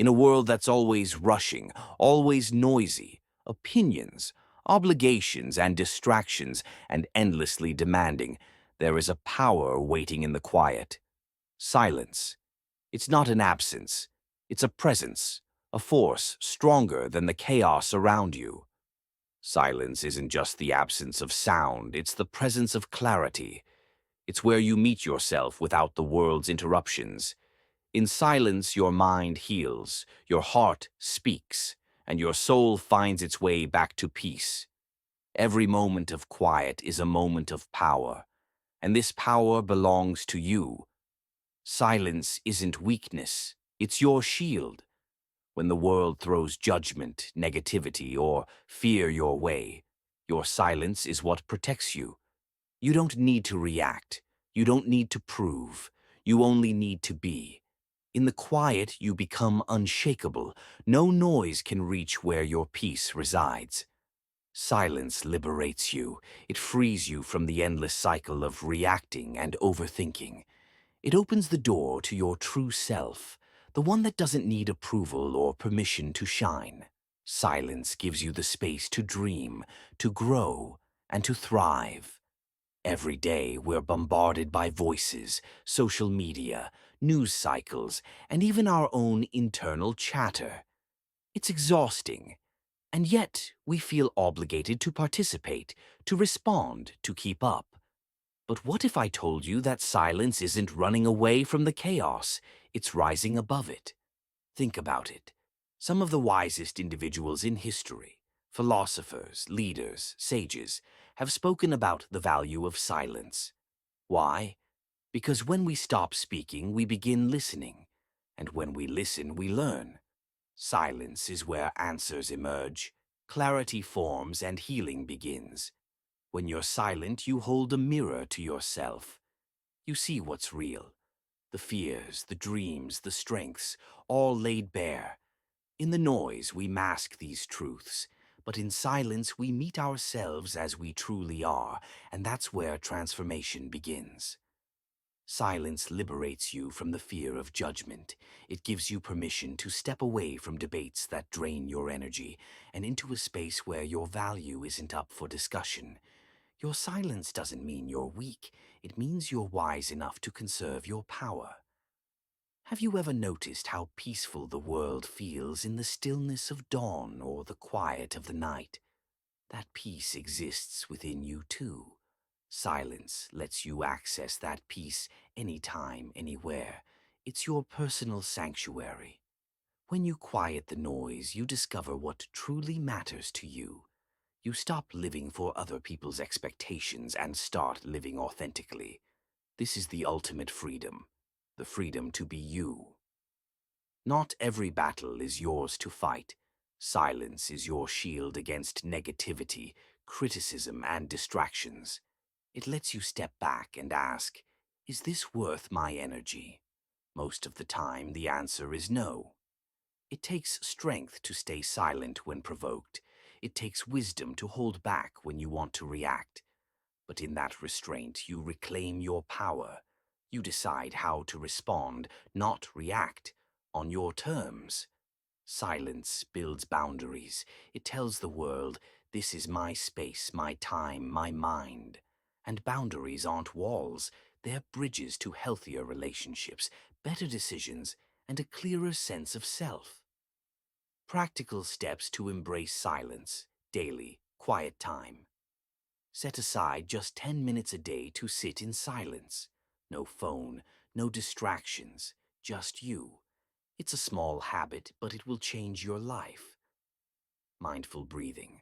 In a world that's always rushing, always noisy, opinions, obligations, and distractions, and endlessly demanding, there is a power waiting in the quiet. Silence. It's not an absence. It's a presence, a force stronger than the chaos around you. Silence isn't just the absence of sound, it's the presence of clarity. It's where you meet yourself without the world's interruptions. In silence, your mind heals, your heart speaks, and your soul finds its way back to peace. Every moment of quiet is a moment of power, and this power belongs to you. Silence isn't weakness, it's your shield. When the world throws judgment, negativity, or fear your way, your silence is what protects you. You don't need to react. You don't need to prove. You only need to be. In the quiet, you become unshakable. No noise can reach where your peace resides. Silence liberates you. It frees you from the endless cycle of reacting and overthinking. It opens the door to your true self, the one that doesn't need approval or permission to shine. Silence gives you the space to dream, to grow, and to thrive. Every day we're bombarded by voices, social media, news cycles, and even our own internal chatter. It's exhausting, and yet we feel obligated to participate, to respond, to keep up. But what if I told you that silence isn't running away from the chaos, it's rising above it? Think about it. Some of the wisest individuals in history, philosophers, leaders, sages, have spoken about the value of silence. Why? Because when we stop speaking, we begin listening. And when we listen, we learn. Silence is where answers emerge, clarity forms, and healing begins. When you're silent, you hold a mirror to yourself. You see what's real. The fears, the dreams, the strengths, all laid bare. In the noise, we mask these truths, but in silence, we meet ourselves as we truly are, and that's where transformation begins. Silence liberates you from the fear of judgment. It gives you permission to step away from debates that drain your energy and into a space where your value isn't up for discussion. Your silence doesn't mean you're weak. It means you're wise enough to conserve your power. Have you ever noticed how peaceful the world feels in the stillness of dawn or the quiet of the night? That peace exists within you too. Silence lets you access that peace anytime, anywhere. It's your personal sanctuary. When you quiet the noise, you discover what truly matters to you. You stop living for other people's expectations and start living authentically. This is the ultimate freedom, the freedom to be you. Not every battle is yours to fight. Silence is your shield against negativity, criticism, and distractions. It lets you step back and ask, is this worth my energy? Most of the time, the answer is no. It takes strength to stay silent when provoked. It takes wisdom to hold back when you want to react. But in that restraint, you reclaim your power. You decide how to respond, not react, on your terms. Silence builds boundaries. It tells the world, this is my space, my time, my mind. And boundaries aren't walls. They're bridges to healthier relationships, better decisions, and a clearer sense of self. Practical steps to embrace silence, daily, quiet time. Set aside just 10 minutes a day to sit in silence. No phone, no distractions, just you. It's a small habit, but it will change your life. Mindful breathing.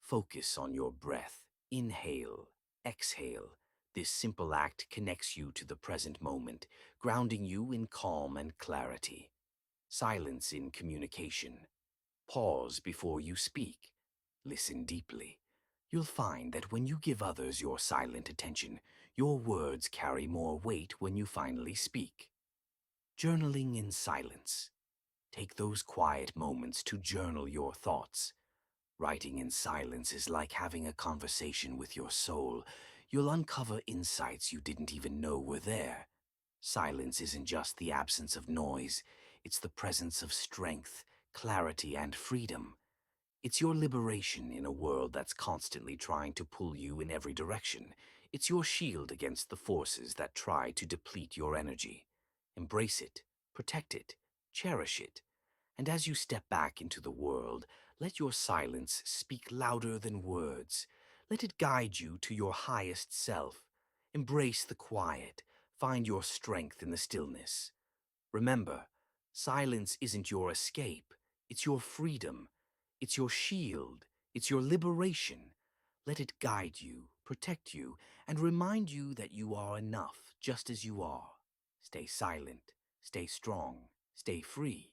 Focus on your breath. Inhale, exhale. This simple act connects you to the present moment, grounding you in calm and clarity. Silence in communication. Pause before you speak. Listen deeply. You'll find that when you give others your silent attention, your words carry more weight when you finally speak. Journaling in silence. Take those quiet moments to journal your thoughts. Writing in silence is like having a conversation with your soul. You'll uncover insights you didn't even know were there. Silence isn't just the absence of noise. It's the presence of strength, clarity, and freedom. It's your liberation in a world that's constantly trying to pull you in every direction. It's your shield against the forces that try to deplete your energy. Embrace it, protect it, cherish it. And as you step back into the world, let your silence speak louder than words. Let it guide you to your highest self. Embrace the quiet. Find your strength in the stillness. Remember, silence isn't your escape. It's your freedom. It's your shield. It's your liberation. Let it guide you, protect you, and remind you that you are enough just as you are. Stay silent. Stay strong. Stay free.